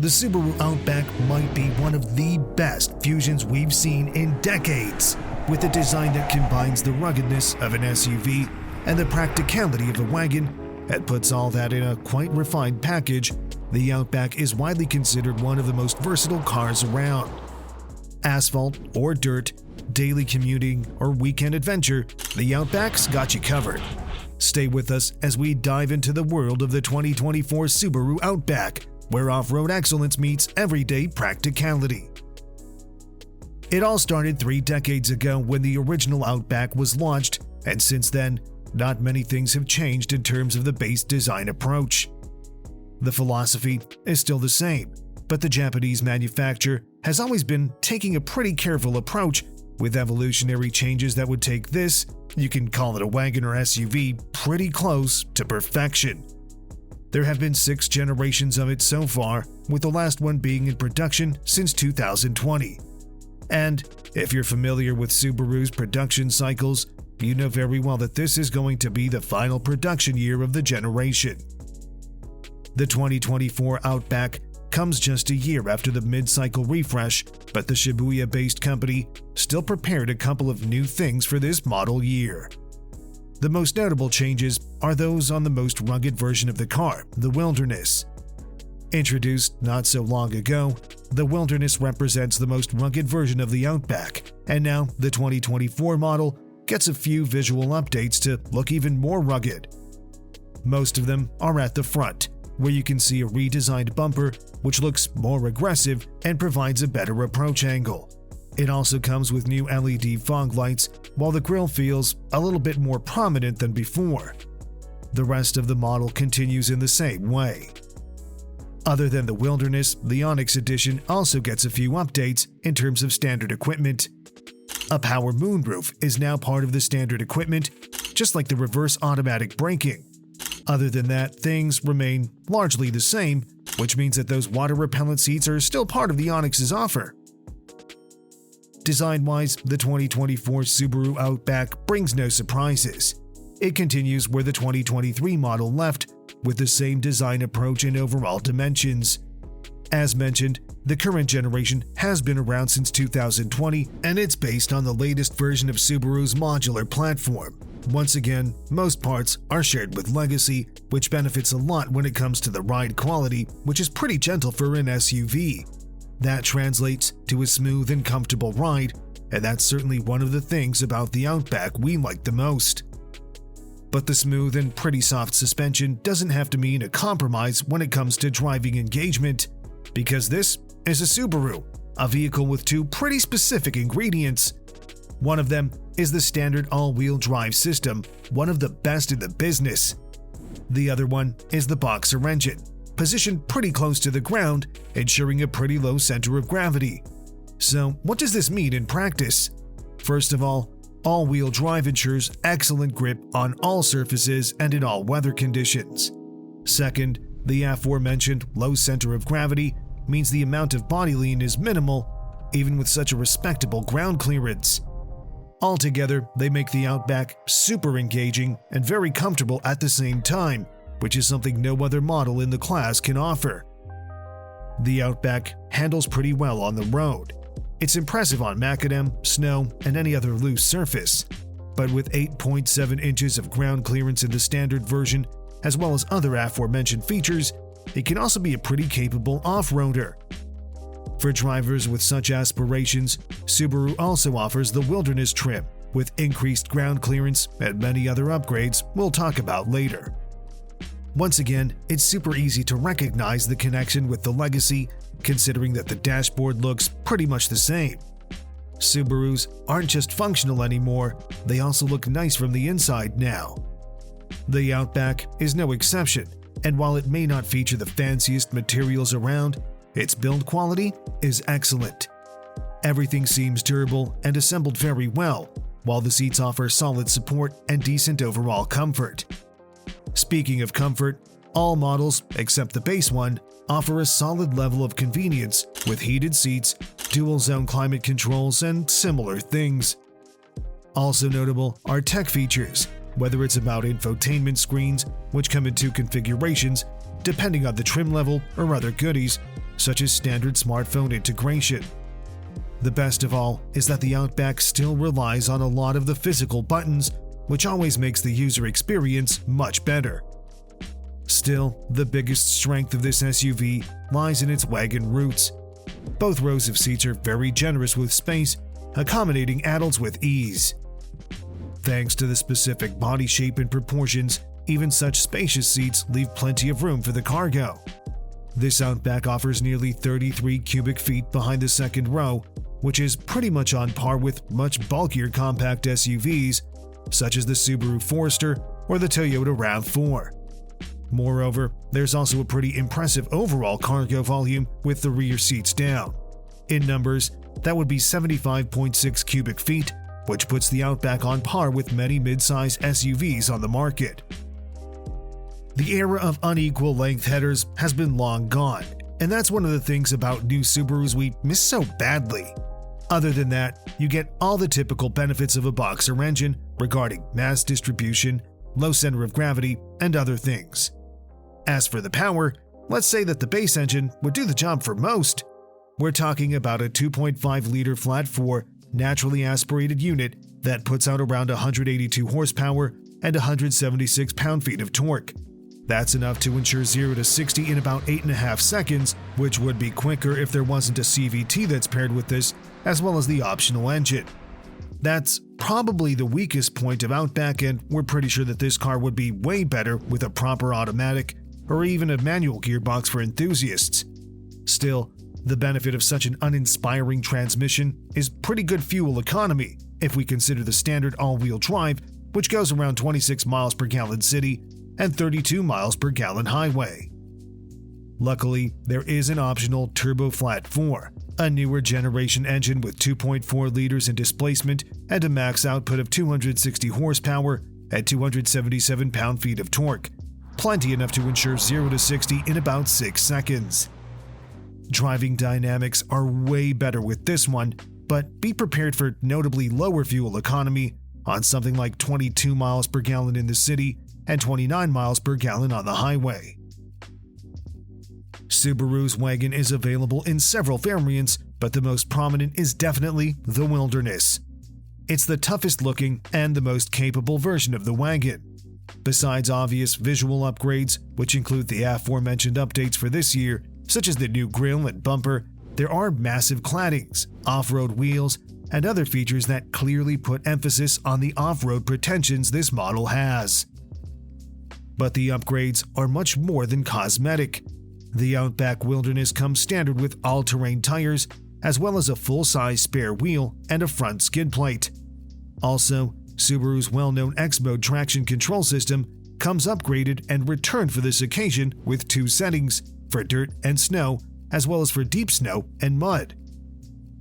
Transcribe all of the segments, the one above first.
The Subaru Outback might be one of the best fusions we've seen in decades, with a design that combines the ruggedness of an SUV and the practicality of a wagon and puts all that in a quite refined package. The Outback is widely considered one of the most versatile cars around. Asphalt or dirt, daily commuting or weekend adventure, the Outback's got you covered. Stay with us as we dive into the world of the 2024 Subaru Outback, where off-road excellence meets everyday practicality. It all started 3 decades ago when the original Outback was launched, and since then, not many things have changed in terms of the base design approach. The philosophy is still the same, but the Japanese manufacturer has always been taking a pretty careful approach with evolutionary changes that would take this, you can call it a wagon or SUV, pretty close to perfection. There have been 6 generations of it so far, with the last one being in production since 2020. And if you're familiar with Subaru's production cycles, you know very well that this is going to be the final production year of the generation. The 2024 Outback comes just a year after the mid-cycle refresh, but the Shibuya-based company still prepared a couple of new things for this model year. The most notable changes are those on the most rugged version of the car, the Wilderness. Introduced not so long ago, the Wilderness represents the most rugged version of the Outback, and now the 2024 model gets a few visual updates to look even more rugged. Most of them are at the front, where you can see a redesigned bumper which looks more aggressive and provides a better approach angle. It also comes with new LED fog lights, while the grille feels a little bit more prominent than before. The rest of the model continues in the same way. Other than the Wilderness, the Onyx Edition also gets a few updates in terms of standard equipment. A power moonroof is now part of the standard equipment, just like the reverse automatic braking. Other than that, things remain largely the same, which means that those water-repellent seats are still part of the Onyx's offer. Design-wise, the 2024 Subaru Outback brings no surprises. It continues where the 2023 model left, with the same design approach and overall dimensions. As mentioned, the current generation has been around since 2020, and it's based on the latest version of Subaru's modular platform. Once again, most parts are shared with Legacy, which benefits a lot when it comes to the ride quality, which is pretty gentle for an SUV. That translates to a smooth and comfortable ride, and that's certainly one of the things about the Outback we like the most. But the smooth and pretty soft suspension doesn't have to mean a compromise when it comes to driving engagement, because this is a Subaru, a vehicle with 2 pretty specific ingredients. One of them is the standard all-wheel drive system, one of the best in the business. The other one is the boxer engine, positioned pretty close to the ground, ensuring a pretty low center of gravity. So what does this mean in practice? First of all-wheel drive ensures excellent grip on all surfaces and in all weather conditions. Second, the aforementioned low center of gravity means the amount of body lean is minimal, even with such a respectable ground clearance. Altogether, they make the Outback super engaging and very comfortable at the same time, which is something no other model in the class can offer. The Outback handles pretty well on the road. It's impressive on macadam, snow, and any other loose surface. But with 8.7 inches of ground clearance in the standard version, as well as other aforementioned features, it can also be a pretty capable off-roader. For drivers with such aspirations, Subaru also offers the Wilderness trim, with increased ground clearance and many other upgrades we'll talk about later. Once again, it's super easy to recognize the connection with the Legacy, considering that the dashboard looks pretty much the same. Subarus aren't just functional anymore, they also look nice from the inside now. The Outback is no exception, and while it may not feature the fanciest materials around, its build quality is excellent. Everything seems durable and assembled very well, while the seats offer solid support and decent overall comfort. Speaking of comfort, all models, except the base one, offer a solid level of convenience with heated seats, dual-zone climate controls, and similar things. Also notable are tech features, whether it's about infotainment screens, which come in 2 configurations, depending on the trim level or other goodies, such as standard smartphone integration. The best of all is that the Outback still relies on a lot of the physical buttons, which always makes the user experience much better. Still, the biggest strength of this SUV lies in its wagon roots. Both rows of seats are very generous with space, accommodating adults with ease. Thanks to the specific body shape and proportions, even such spacious seats leave plenty of room for the cargo. This Outback offers nearly 33 cubic feet behind the second row, which is pretty much on par with much bulkier compact SUVs, such as the Subaru Forester or the Toyota RAV4. Moreover, there's also a pretty impressive overall cargo volume with the rear seats down. In numbers, that would be 75.6 cubic feet, which puts the Outback on par with many mid-size SUVs on the market. The era of unequal length headers has been long gone, and that's one of the things about new Subarus we miss so badly. Other than that, you get all the typical benefits of a boxer engine regarding mass distribution, low center of gravity, and other things. As for the power, let's say that the base engine would do the job for most. We're talking about a 2.5-liter flat-4 naturally aspirated unit that puts out around 182 horsepower and 176 pound-feet of torque. That's enough to ensure 0 to 60 in about 8.5 seconds, which would be quicker if there wasn't a CVT that's paired with this, as well as the optional engine. That's probably the weakest point of Outback, and we're pretty sure that this car would be way better with a proper automatic or even a manual gearbox for enthusiasts. Still, the benefit of such an uninspiring transmission is pretty good fuel economy if we consider the standard all-wheel drive, which goes around 26 miles per gallon city and 32 miles per gallon highway. Luckily, there is an optional turbo flat 4, a newer generation engine with 2.4 liters in displacement and a max output of 260 horsepower at 277 pound-feet of torque, plenty enough to ensure 0 to 60 in about 6 seconds. Driving dynamics are way better with this one, but be prepared for notably lower fuel economy on something like 22 miles per gallon in the city and 29 miles per gallon on the highway. Subaru's wagon is available in several variants, but the most prominent is definitely the Wilderness. It's the toughest looking and the most capable version of the wagon. Besides obvious visual upgrades, which include the aforementioned updates for this year, such as the new grille and bumper, there are massive claddings, off-road wheels, and other features that clearly put emphasis on the off-road pretensions this model has. But the upgrades are much more than cosmetic. The Outback Wilderness comes standard with all-terrain tires, as well as a full-size spare wheel and a front skid plate. Also, Subaru's well-known X-Mode traction control system comes upgraded and returned for this occasion with 2 settings, for dirt and snow, as well as for deep snow and mud.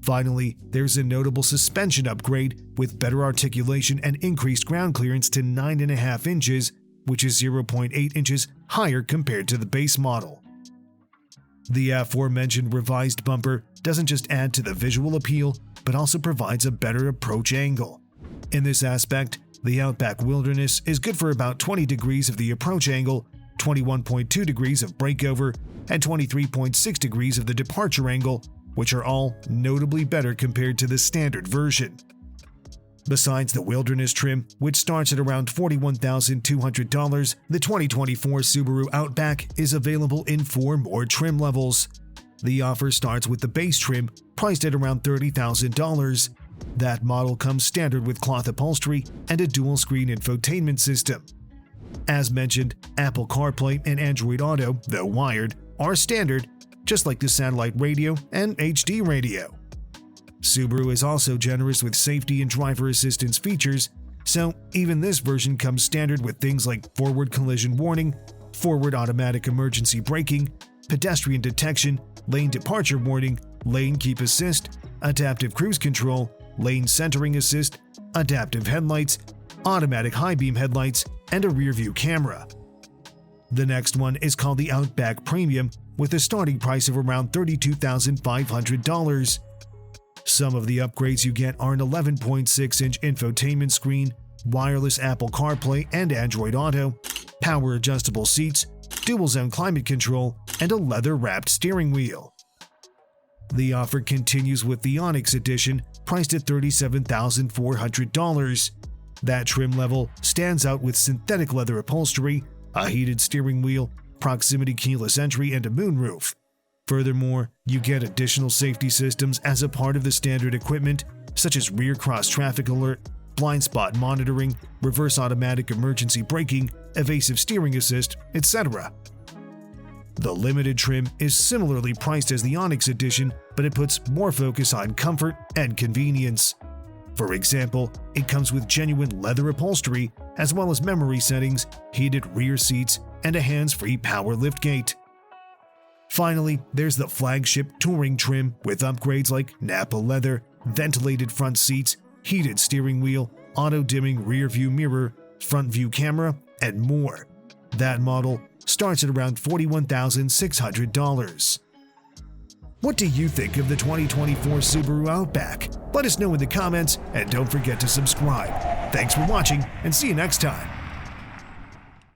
Finally, there's a notable suspension upgrade with better articulation and increased ground clearance to 9.5 inches, which is 0.8 inches higher compared to the base model. The aforementioned revised bumper doesn't just add to the visual appeal, but also provides a better approach angle. In this aspect, the Outback Wilderness is good for about 20 degrees of the approach angle, 21.2 degrees of breakover, and 23.6 degrees of the departure angle, which are all notably better compared to the standard version. Besides the Wilderness trim, which starts at around $41,200, the 2024 Subaru Outback is available in 4 more trim levels. The offer starts with the base trim, priced at around $30,000. That model comes standard with cloth upholstery and a dual-screen infotainment system. As mentioned, Apple CarPlay and Android Auto, though wired, are standard, just like the satellite radio and HD radio. Subaru is also generous with safety and driver assistance features, so even this version comes standard with things like forward collision warning, forward automatic emergency braking, pedestrian detection, lane departure warning, lane keep assist, adaptive cruise control, lane centering assist, adaptive headlights, automatic high beam headlights, and a rear view camera. The next one is called the Outback Premium, with a starting price of around $32,500. Some of the upgrades you get are an 11.6-inch infotainment screen, wireless Apple CarPlay and Android Auto, power adjustable seats, dual-zone climate control, and a leather-wrapped steering wheel. The offer continues with the Onyx Edition, priced at $37,400. That trim level stands out with synthetic leather upholstery, a heated steering wheel, proximity keyless entry, and a moonroof. Furthermore, you get additional safety systems as a part of the standard equipment, such as rear cross traffic alert, blind spot monitoring, reverse automatic emergency braking, evasive steering assist, etc. The limited trim is similarly priced as the Onyx Edition, but it puts more focus on comfort and convenience. For example, it comes with genuine leather upholstery, as well as memory settings, heated rear seats, and a hands-free power liftgate. Finally, there's the flagship touring trim with upgrades like Napa leather, ventilated front seats, heated steering wheel, auto-dimming rear-view mirror, front-view camera, and more. That model starts at around $41,600. What do you think of the 2024 Subaru Outback? Let us know in the comments, and don't forget to subscribe. Thanks for watching, and see you next time.